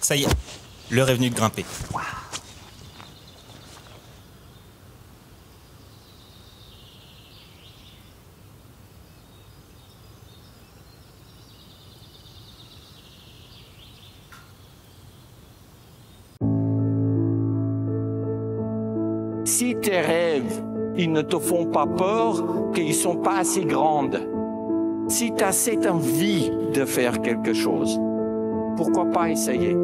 Ça y est, l'heure est venue de grimper. Si tes rêves, ils ne te font pas peur, qu'ils ne sont pas assez grands, si tu as cette envie de faire quelque chose, pourquoi pas essayer?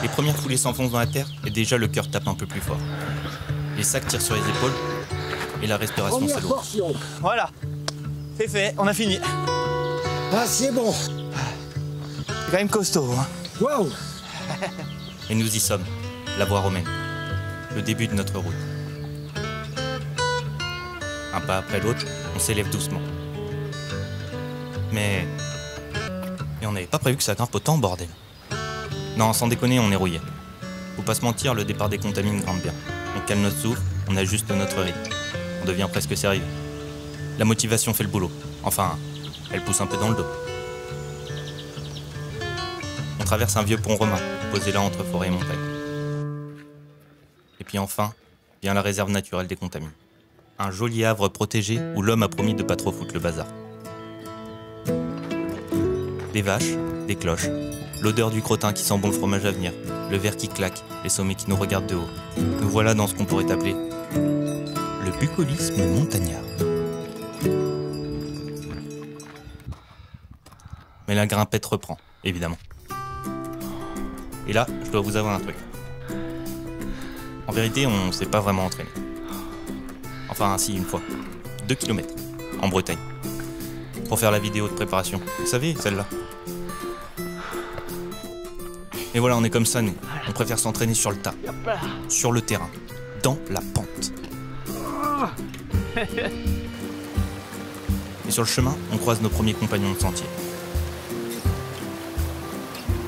Les premières foulées s'enfoncent dans la terre et déjà le cœur tape un peu plus fort. Les sacs tirent sur les épaules et la respiration s'alourdit. Voilà, c'est fait, on a fini. Ah, c'est bon. C'est quand même costaud, hein. Waouh. Et nous y sommes, la voie romaine, le début de notre route. Un pas après l'autre, on s'élève doucement. Mais on n'avait pas prévu que ça grimpe autant, bordel. Non, sans déconner, on est rouillé. Faut pas se mentir, le départ des contamines grimpe bien. On calme notre souffle, on ajuste notre rythme. On devient presque sérieux. La motivation fait le boulot. Enfin, elle pousse un peu dans le dos. On traverse un vieux pont romain, posé là entre forêt et montagne. Et puis enfin, vient la réserve naturelle des contamines. Un joli havre protégé où l'homme a promis de pas trop foutre le bazar. Des vaches, des cloches, l'odeur du crottin qui sent bon le fromage à venir, le verre qui claque, les sommets qui nous regardent de haut. Nous voilà dans ce qu'on pourrait appeler le bucolisme montagnard. Mais la grimpette reprend, évidemment. Et là, je dois vous avouer un truc. En vérité, on s'est pas vraiment entraîné. Enfin, si, une fois. 2 km, en Bretagne. Pour faire la vidéo de préparation. Vous savez, celle-là. Et voilà, on est comme ça, nous. On préfère s'entraîner sur le tas. Sur le terrain. Dans la pente. Et sur le chemin, on croise nos premiers compagnons de sentier.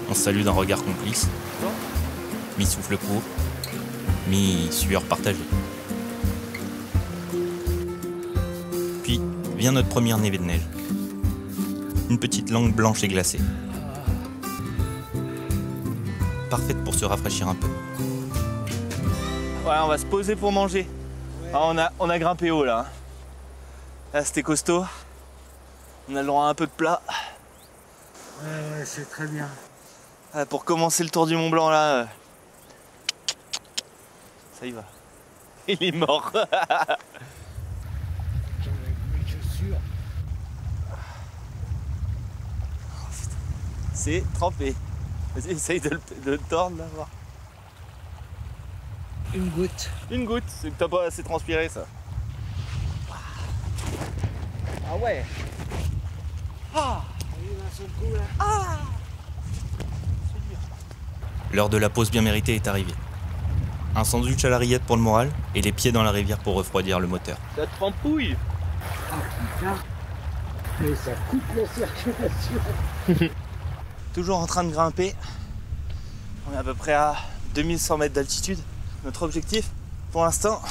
On se salue d'un regard complice, mi-souffle court, mi-sueur partagée. Puis vient notre première névée de neige. Une petite langue blanche et glacée. Parfaite pour se rafraîchir un peu. Ouais, on va se poser pour manger. Ah, on a grimpé haut là. Là c'était costaud. On a le droit à un peu de plat. Ouais, c'est très bien. Ah, pour commencer le tour du Mont Blanc là. Ça y va. Il est mort. Mes chaussures. C'est trempé. Vas-y, essaye de le tordre là, voir. Une goutte. Une goutte, c'est que t'as pas assez transpiré ça. Ah ouais. Ah, D'un seul coup là. ah. L'heure de la pause bien méritée est arrivée. Un sandwich à la rillette pour le moral et les pieds dans la rivière pour refroidir le moteur. Ça te trempouille. Ah putain. Mais ça coupe la circulation. Toujours en train de grimper. On est à peu près à 2100 mètres d'altitude. Notre objectif, pour l'instant,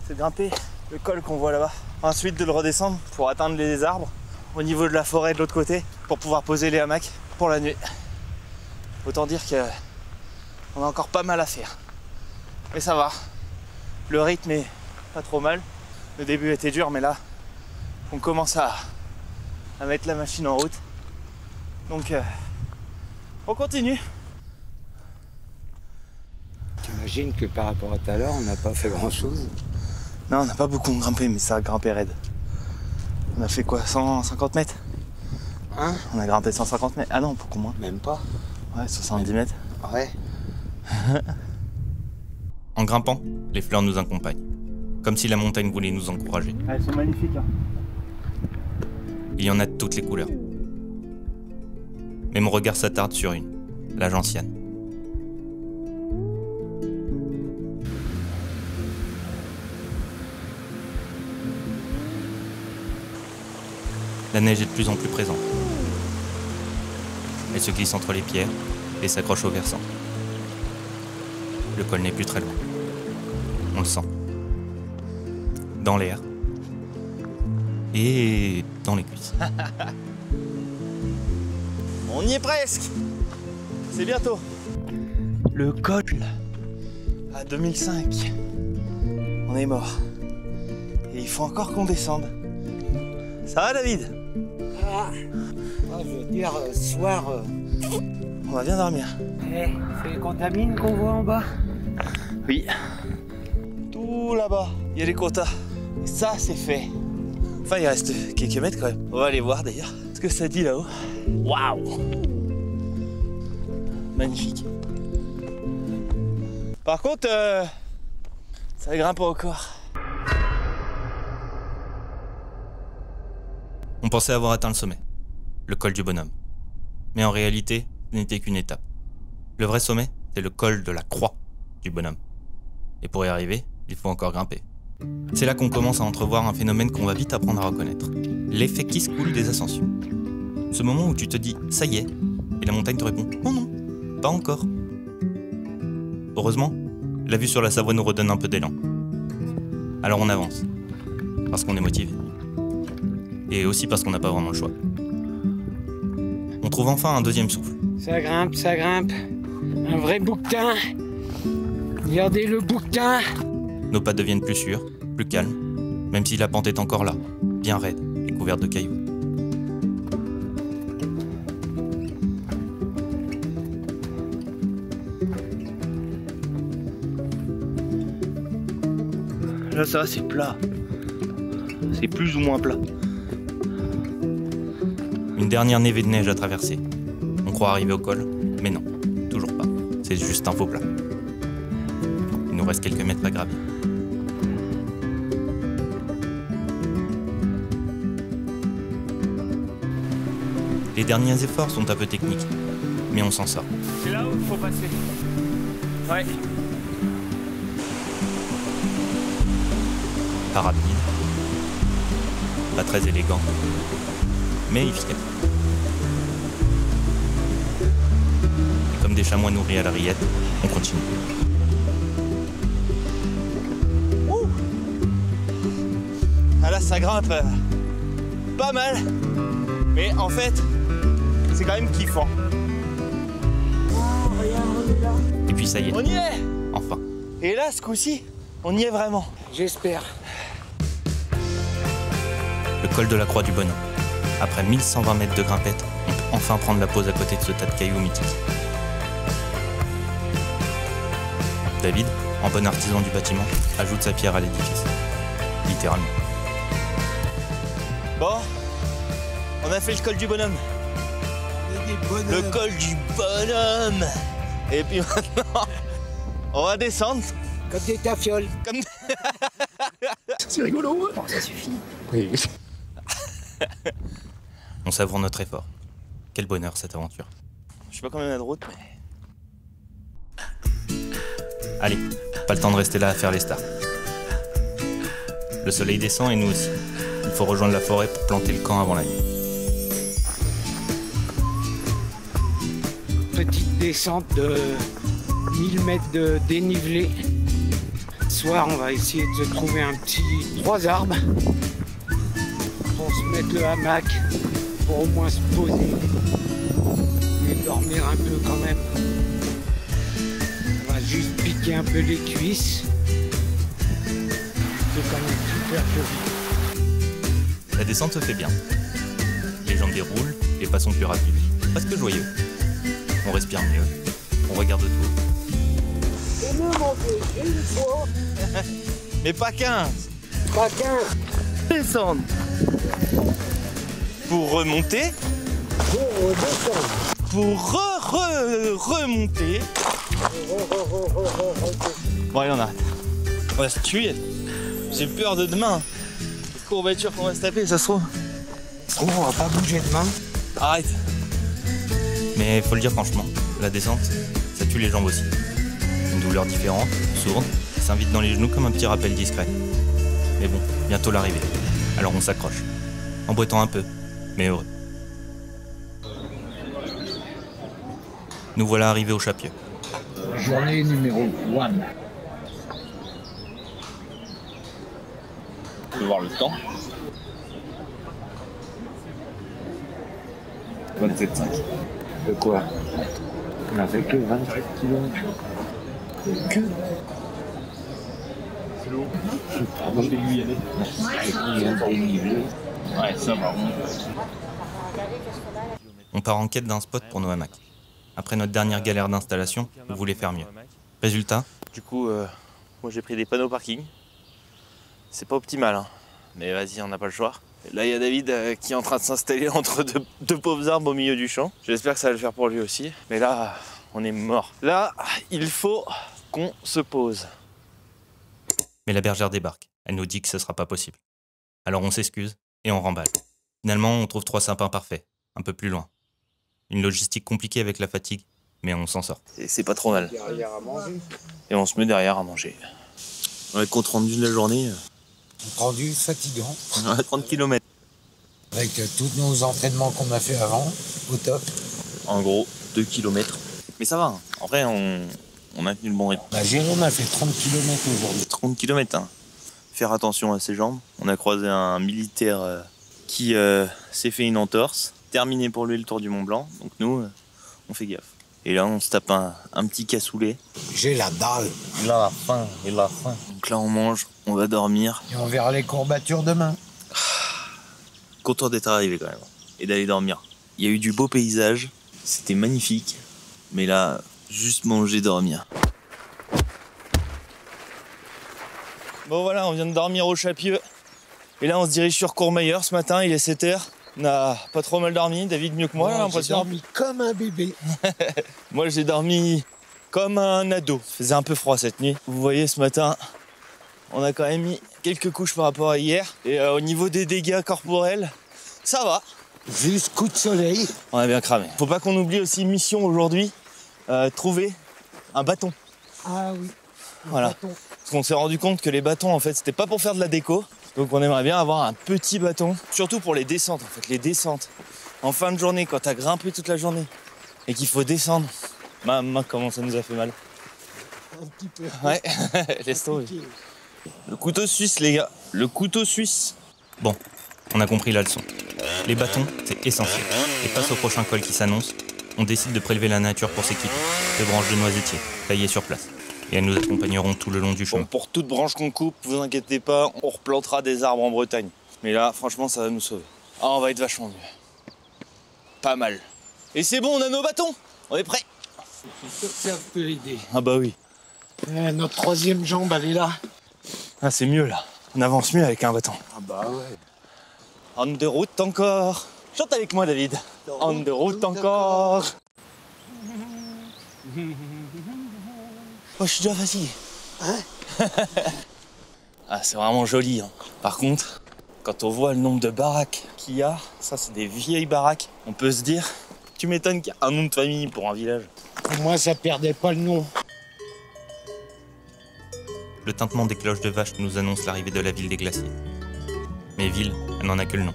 c'est de grimper le col qu'on voit là-bas. Ensuite, de le redescendre pour atteindre les arbres au niveau de la forêt de l'autre côté pour pouvoir poser les hamacs pour la nuit. Autant dire qu'on a encore pas mal à faire. Mais ça va. Le rythme est pas trop mal. Le début était dur, mais là, on commence à mettre la machine en route. Donc, on continue. T'imagines que par rapport à tout à l'heure, on n'a pas fait grand chose. Non, on n'a pas beaucoup grimpé, mais ça a grimpé raide. On a fait quoi, 150 mètres? Hein? On a grimpé 150 mètres. Ah non, beaucoup moins. Même pas. Ouais, 70 mètres. Ouais. En grimpant, les fleurs nous accompagnent. Comme si la montagne voulait nous encourager. Elles sont magnifiques. Hein. Il y en a de toutes les couleurs. Mais mon regard s'attarde sur une, la gentiane. La neige est de plus en plus présente. Elle se glisse entre les pierres et s'accroche au versant. Le col n'est plus très loin. On le sent. dans l'air et dans les cuisses. On y est presque. C'est bientôt. Le col à 2005. On est mort. Et il faut encore qu'on descende. Ça va, David? Je veux dire, ce soir, On va bien dormir. c'est les contamines qu'on voit en bas. Oui. Tout là-bas, il y a les quotas. Et ça, c'est fait. Enfin, il reste quelques mètres quand même. On va aller voir d'ailleurs ce que ça dit là-haut. Waouh! Magnifique. Par contre, ça grimpe encore. On pensait avoir atteint le sommet, le col du bonhomme. Mais en réalité, ce n'était qu'une étape. Le vrai sommet, c'est le col de la croix du bonhomme. Et pour y arriver, il faut encore grimper. C'est là qu'on commence à entrevoir un phénomène qu'on va vite apprendre à reconnaître. L'effet qui se coule des ascensions. Ce moment où tu te dis « ça y est » et la montagne te répond « oh non, pas encore ». Heureusement, la vue sur la Savoie nous redonne un peu d'élan. Alors on avance, parce qu'on est motivé. Et aussi parce qu'on n'a pas vraiment le choix. On trouve enfin un deuxième souffle. Ça grimpe, ça grimpe. Un vrai bouquetin. Regardez le bouquetin. Nos pas deviennent plus sûrs, plus calmes, même si la pente est encore là, bien raide et couverte de cailloux. Là, ça va, c'est plat. C'est plus ou moins plat. Une dernière névée de neige à traverser. On croit arriver au col, mais non, toujours pas. C'est juste un faux plat. Il nous reste quelques mètres à gravir. Les derniers efforts sont un peu techniques, mais on s'en sort. C'est là où il faut passer. Ouais. Pas rapide, pas très élégant, mais efficace. Et comme des chamois nourris à la rillette, on continue. Ah là, ça grimpe pas mal. Mais en fait, c'est quand même kiffant. Et puis ça y est, On y est! enfin. Et là, ce coup-ci, on y est vraiment. J'espère. Le col de la Croix du Bonhomme. Après 1120 mètres de grimpette, on peut enfin prendre la pause à côté de ce tas de cailloux mythiques. David, en bon artisan du bâtiment, ajoute sa pierre à l'édifice. Littéralement. Bon, on a fait le col du bonhomme. Le col du bonhomme. Et puis maintenant, on va descendre. Comme des tafioles. Comme... C'est rigolo. Bon, ça suffit. Oui. On savoure notre effort. Quel bonheur cette aventure. Je sais pas combien il y a de route, mais... Allez, pas le temps de rester là à faire les stars. Le soleil descend et nous aussi. Il faut rejoindre la forêt pour planter le camp avant la nuit. Petite descente de 1000 mètres de dénivelé. Ce soir, on va essayer de se trouver un petit 3 arbres pour se mettre le hamac, pour au moins se poser et dormir un peu quand même. On va juste piquer un peu les cuisses. C'est quand même super joli. La descente se fait bien. Les jambes déroulent, les pas sont plus rapides. Presque joyeux. On respire mieux. On regarde tout. Et me monter une fois, Mais pas 15. pas qu'un, Descendre. Pour remonter. pour redescendre. Pour remonter. Bon, allez, on arrête. On va se tuer. J'ai peur de demain. Les courbatures qu'on va se taper, ça se trouve. On va pas bouger demain. Arrête. Mais faut le dire franchement, la descente, ça tue les jambes aussi. Une douleur différente, sourde, qui s'invite dans les genoux comme un petit rappel discret. Mais bon, bientôt l'arrivée. Alors on s'accroche. En boitant un peu, mais heureux. Nous voilà arrivés au Chapieux. Journée numéro 1. On peut voir le temps. 27,5. De quoi? On a fait que 27 km. Que? C'est lourd. Moi je vais lui y aller. Ouais, ça va. On part en quête d'un spot pour nos hamacs. Après notre dernière galère d'installation, on voulait faire mieux. Résultat, Du coup, moi j'ai pris des panneaux parking. C'est pas optimal, hein. Mais vas-y, on n'a pas le choix. Et là, il y a David qui est en train de s'installer entre deux pauvres arbres au milieu du champ. J'espère que ça va le faire pour lui aussi. Mais là, on est mort. Là, il faut qu'on se pose. mais la bergère débarque. Elle nous dit que ce sera pas possible. Alors on s'excuse et on remballe. Finalement, on trouve 3 sapins parfaits, un peu plus loin. Une logistique compliquée avec la fatigue, mais on s'en sort. Et c'est pas trop mal. Derrière à manger. Et on se met derrière à manger. Ouais, compte rendu de la journée. Rendu fatigant. 30 km. Avec tous nos entraînements qu'on a fait avant, au top. En gros, 2 km. Mais ça va, hein. En vrai, on a tenu le bon rythme. Bah, Jérôme a fait 30 km aujourd'hui. 30 km, hein. Faire attention à ses jambes. On a croisé un militaire qui s'est fait une entorse. Terminé pour lui le tour du Mont Blanc. Donc nous, on fait gaffe. Et là, on se tape un petit cassoulet. J'ai la dalle. Il a faim, il a faim. Donc là, on mange, on va dormir. Et on verra les courbatures demain. Content d'être arrivé quand même. Et d'aller dormir. Il y a eu du beau paysage. C'était magnifique. Mais là, juste manger, dormir. Bon voilà, on vient de dormir au Chapieux. Et là, on se dirige sur Courmayeur ce matin. Il est 7h. On a pas trop mal dormi. David mieux que moi, j'ai l'impression. J'ai dormi comme un bébé. Moi, j'ai dormi comme un ado. Il faisait un peu froid cette nuit. Vous voyez, ce matin, on a quand même mis quelques couches par rapport à hier. Et au niveau des dégâts corporels, ça va. Juste coup de soleil. On a bien cramé. Faut pas qu'on oublie aussi mission aujourd'hui, trouver un bâton. Ah oui. Voilà. Bâton. Parce qu'on s'est rendu compte que les bâtons, en fait, c'était pas pour faire de la déco. Donc on aimerait bien avoir un petit bâton. Surtout pour les descentes, en fait. Les descentes. En fin de journée, quand t'as grimpé toute la journée et qu'il faut descendre. Maman, comment ça nous a fait mal. Un petit peu. Ouais, laisse tomber. Le couteau suisse, les gars. Le couteau suisse. Bon, on a compris la leçon. Les bâtons, c'est essentiel. Et face au prochain col qui s'annonce, on décide de prélever la nature pour s'équiper. Des branches de noisetiers, taillées sur place. Et elles nous accompagneront tout le long du chemin. Bon, pour toute branche qu'on coupe, vous inquiétez pas, on replantera des arbres en Bretagne. Mais là, franchement, ça va nous sauver. Ah, on va être vachement mieux. Pas mal. Et c'est bon, on a nos bâtons. On est prêts. Ça peut aider. Ah bah oui. Notre troisième jambe, elle est là. Ah, c'est mieux là. On avance mieux avec un bâton. Ah bah ouais. On de route encore. Chante avec moi, David. On de route encore. Oh, je suis déjà fatigué. Hein? Ah, c'est vraiment joli. Hein. Par contre, quand on voit le nombre de baraques qu'il y a, ça c'est des vieilles baraques, on peut se dire, tu m'étonnes qu'il y a un nom de famille pour un village. Pour moi, ça perdait pas le nom. Le tintement des cloches de vache nous annonce l'arrivée de la ville des glaciers. Mais ville, elle n'en a que le nom.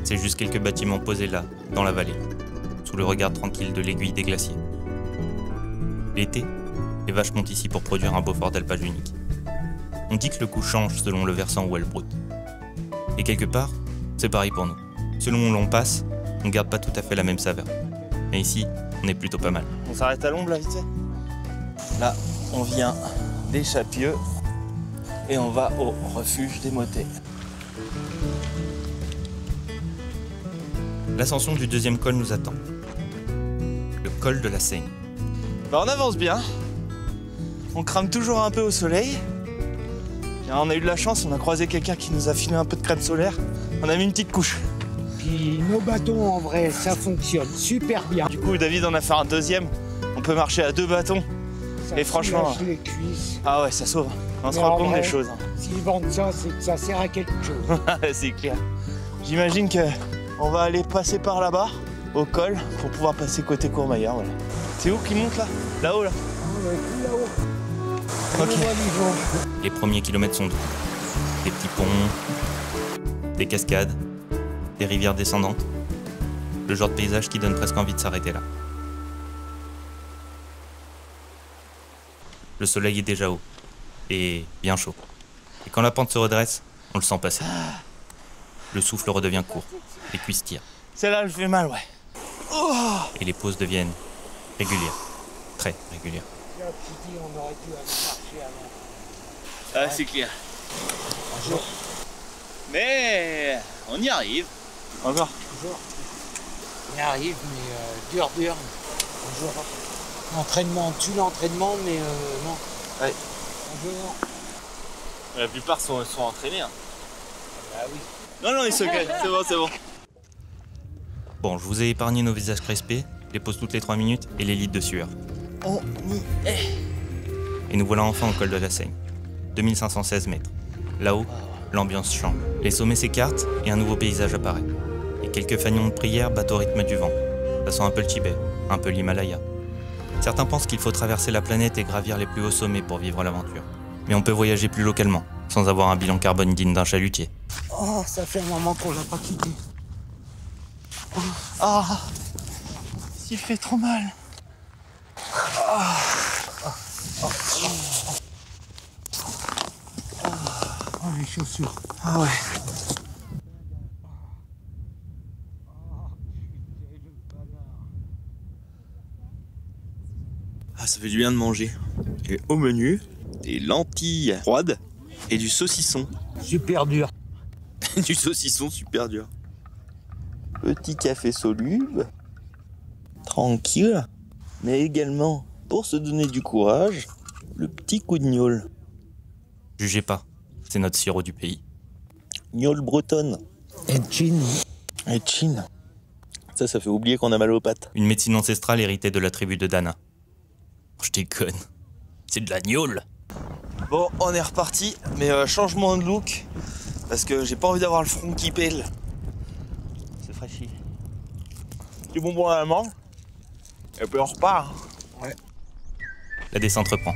C'est juste quelques bâtiments posés là, dans la vallée, sous le regard tranquille de l'aiguille des glaciers. L'été, les vaches montent ici pour produire un Beaufort d'alpage unique. On dit que le coup change selon le versant où elles broutent. Et quelque part, c'est pareil pour nous. Selon où l'on passe, on garde pas tout à fait la même saveur. Mais ici, on est plutôt pas mal. On s'arrête à l'ombre là, vite fait. Là, on vient des Chapieux et on va au refuge des motets. L'ascension du deuxième col nous attend. Le col de la Seigne. Bah, on avance bien. On crame toujours un peu au soleil. Et on a eu de la chance, on a croisé quelqu'un qui nous a filé un peu de crème solaire. On a mis une petite couche. Puis nos bâtons, en vrai, ça fonctionne super bien. Du coup, David en a fait un deuxième. On peut marcher à 2 bâtons. Ça Et franchement, soulage les cuisses. Ah ouais, ça sauve. On se Mais rend en compte vrai, des choses. S'ils vendent ça, c'est que ça sert à quelque chose. C'est clair. J'imagine que on va aller passer par là-bas, au col, pour pouvoir passer côté Courmayeur. Voilà. C'est où qui monte là? Là-haut là. Ah ouais, tout là-haut. Ok. On voit l'hiver. Les premiers kilomètres sont doux. Des petits ponts, des cascades, des rivières descendantes. Le genre de paysage qui donne presque envie de s'arrêter là. Le soleil est déjà haut et bien chaud. Et quand la pente se redresse, on le sent passer. Le souffle redevient court, les cuisses tirent. Celle-là, je fais mal, ouais. Et les pauses deviennent régulières. Très régulières. Là, tu dis, on aurait dû aller marcher avant. Ah, c'est clair. Mais on y arrive. Encore. Bonjour. On y arrive, mais dur. Bonjour. Entraînement, tue l'entraînement, mais non. Ouais. Bonjour. La plupart sont entraînés. Hein. Ah oui. Non, ils se calment. C'est bon. Bon, je vous ai épargné nos visages crispés, les pauses toutes les 3 minutes et les litres de sueur. On y est. Et nous voilà enfin au col de la Seigne. 2516 mètres. Là-haut, l'ambiance change. Les sommets s'écartent et un nouveau paysage apparaît. Et quelques fanions de prière battent au rythme du vent. Ça sent un peu le Tibet, un peu l'Himalaya. Certains pensent qu'il faut traverser la planète et gravir les plus hauts sommets pour vivre l'aventure. Mais on peut voyager plus localement, sans avoir un bilan carbone digne d'un chalutier. Oh, ça fait un moment qu'on l'a pas quitté. Ah, s'il fait trop mal. Oh, les chaussures. Ah ouais. Ah, ça fait du bien de manger. Et au menu, des lentilles froides et du saucisson. Super dur. Du saucisson super dur. Petit café soluble, tranquille, mais également, pour se donner du courage, le petit coup de gnôle. Jugez pas, c'est notre sirop du pays. Gnôle bretonne. Et chin. Et chin. Ça fait oublier qu'on a mal aux pattes. Une médecine ancestrale héritée de la tribu de Dana. Je déconne. C'est de la gnôle. Bon, on est reparti, mais changement de look, parce que j'ai pas envie d'avoir le front qui pèle. C'est fraîchi. Du bonbon à la mangue, et puis on repart. La descente reprend.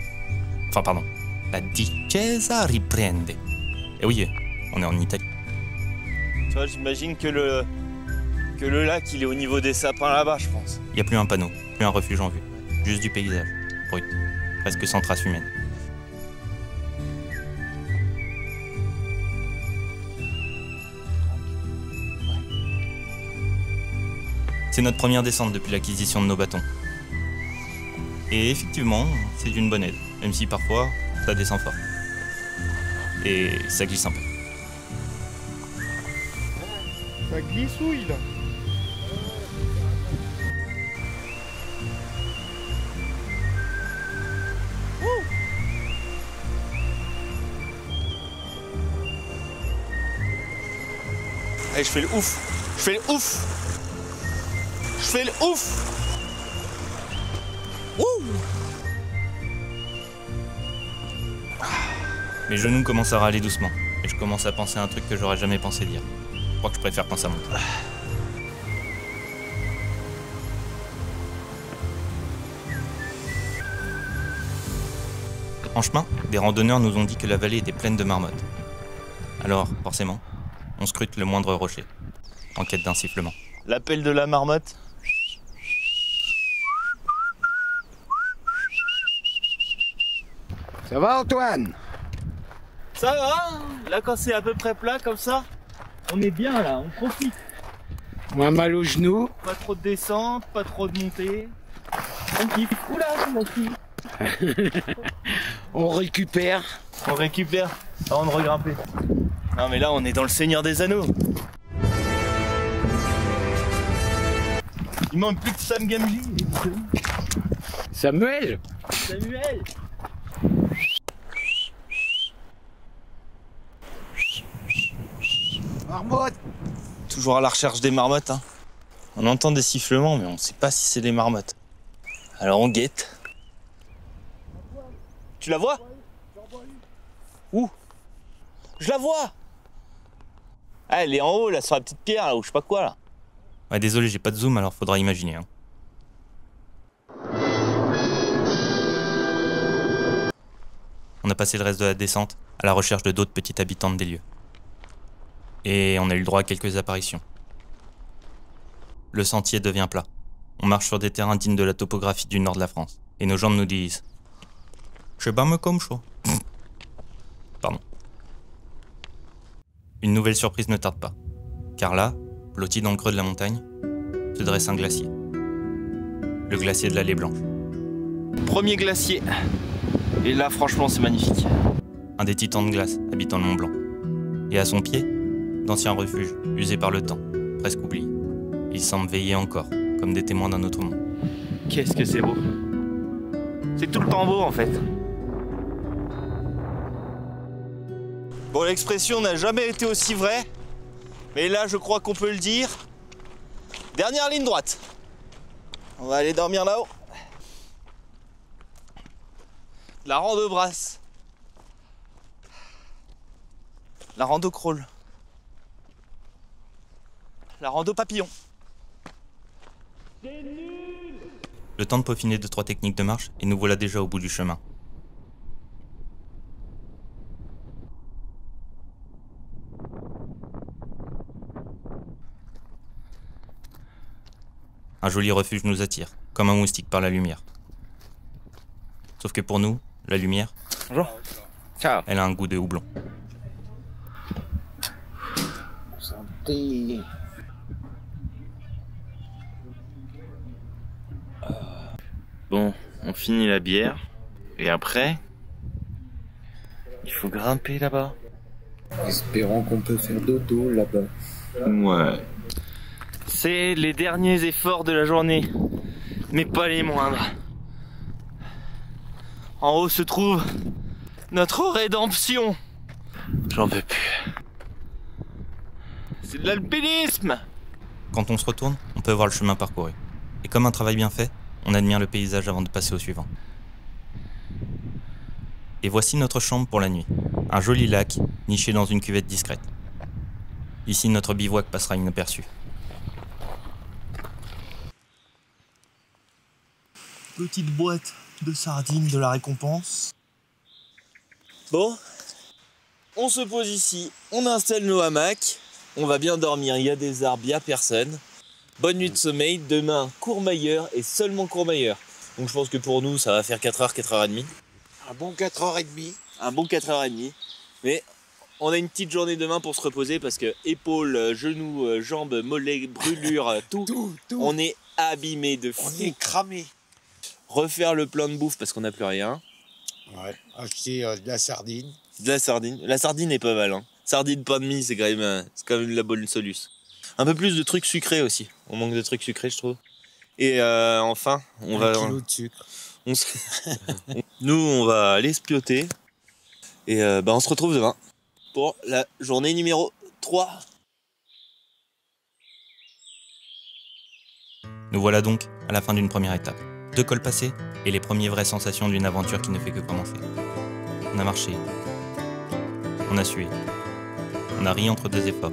Enfin, pardon. La discesa riprende. Et oui, on est en Italie. Tu vois, j'imagine que le lac, il est au niveau des sapins là-bas, je pense. Il n'y a plus un panneau, plus un refuge en vue. Juste du paysage, brut, presque sans trace humaine. C'est notre première descente depuis l'acquisition de nos bâtons. Et effectivement, c'est d'une bonne aide, même si parfois, ça descend fort. Et ça glisse un peu. Ça glissouille là. Allez, je fais le ouf. Je fais le ouf. Je fais le ouf. Wouh. Mes genoux commencent à râler doucement. Et je commence à penser à un truc que j'aurais jamais pensé dire. Je crois que je préfère quand ça monte. En chemin, des randonneurs nous ont dit que la vallée était pleine de marmottes. Alors, forcément, on scrute le moindre rocher, en quête d'un sifflement. L'appel de la marmotte. Ça va, Antoine? Ça va? Là, quand c'est à peu près plat comme ça, on est bien là, on profite. Moins mal aux genoux. Pas trop de descente, pas trop de montée. On kiffe. Oula, mon kiffe. On récupère. On récupère avant de regrimper. Non mais là on est dans le Seigneur des Anneaux. Il manque plus que Sam Gamgee. Samuel. Samuel. Marmotte. Toujours à la recherche des marmottes. Hein. On entend des sifflements mais on sait pas si c'est des marmottes. Alors on guette. Tu la vois? Où? Je la vois! Ah, elle est en haut là, sur la petite pierre là, ou je sais pas quoi là. Ouais, désolé, j'ai pas de zoom, alors faudra imaginer. Hein. On a passé le reste de la descente à la recherche de d'autres petites habitantes des lieux. Et on a eu le droit à quelques apparitions. Le sentier devient plat. On marche sur des terrains dignes de la topographie du nord de la France. Et nos jambes nous disent... Je bats me comme chaud. Pardon. Une nouvelle surprise ne tarde pas. Car là, blotti dans le creux de la montagne, se dresse un glacier. Le glacier de l'Allée Blanche. Premier glacier. Et là, franchement, c'est magnifique. Un des titans de glace habitant le Mont Blanc. Et à son pied, d'anciens refuges, usés par le temps, presque oubliés. Ils semblent veiller encore, comme des témoins d'un autre monde. Qu'est-ce que c'est beau. C'est tout le temps beau, en fait. Bon, l'expression n'a jamais été aussi vraie, mais là, je crois qu'on peut le dire. Dernière ligne droite. On va aller dormir là-haut. La rando brasse. La rando crawl. La rando papillon. Le temps de peaufiner 2-3 techniques de marche et nous voilà déjà au bout du chemin. Un joli refuge nous attire, comme un moustique par la lumière. Sauf que pour nous, la lumière, Bonjour. Ciao. elle a un goût de houblon. Santé. Bon, on finit la bière. Et après, il faut grimper là-bas. Espérons qu'on peut faire dodo là-bas. Ouais. C'est les derniers efforts de la journée, mais pas les moindres. En haut se trouve notre rédemption. J'en peux plus. C'est de l'alpinisme. Quand on se retourne, on peut voir le chemin parcouru. Et comme un travail bien fait, on admire le paysage avant de passer au suivant. Et voici notre chambre pour la nuit. Un joli lac, niché dans une cuvette discrète. Ici, notre bivouac passera inaperçu. Petite boîte de sardines de la récompense. Bon, on se pose ici, on installe nos hamacs, on va bien dormir, il y a des arbres, il n'y a personne. Bonne nuit de sommeil, demain Courmayeur et seulement Courmayeur. Donc je pense que pour nous ça va faire 4h, 4h30. Un bon 4h30. Un bon 4h30. Mais on a une petite journée demain pour se reposer parce que épaules, genoux, jambes, mollets, brûlures, tout. On est abîmé de fou. On est cramé. Refaire le plein de bouffe parce qu'on n'a plus rien. Ouais. Acheter de la sardine. De la sardine. La sardine est pas mal. Hein. Sardine, pain de mie, c'est quand même la bonne solution. Un peu plus de trucs sucrés aussi. On manque de trucs sucrés, je trouve. Et enfin, on va. 1 kilo de sucre. Nous, on va aller se pioter. Et on se retrouve demain pour la journée numéro 3. Nous voilà donc à la fin d'une première étape. 2 cols passés et les premières vraies sensations d'une aventure qui ne fait que commencer. On a marché. On a sué. On a ri entre 2 efforts.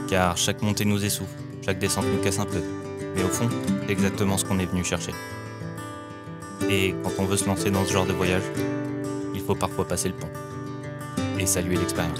Car chaque montée nous essouffle, chaque descente nous casse un peu. Mais au fond, c'est exactement ce qu'on est venu chercher. Et quand on veut se lancer dans ce genre de voyage, il faut parfois passer le pont. Et saluer l'expérience.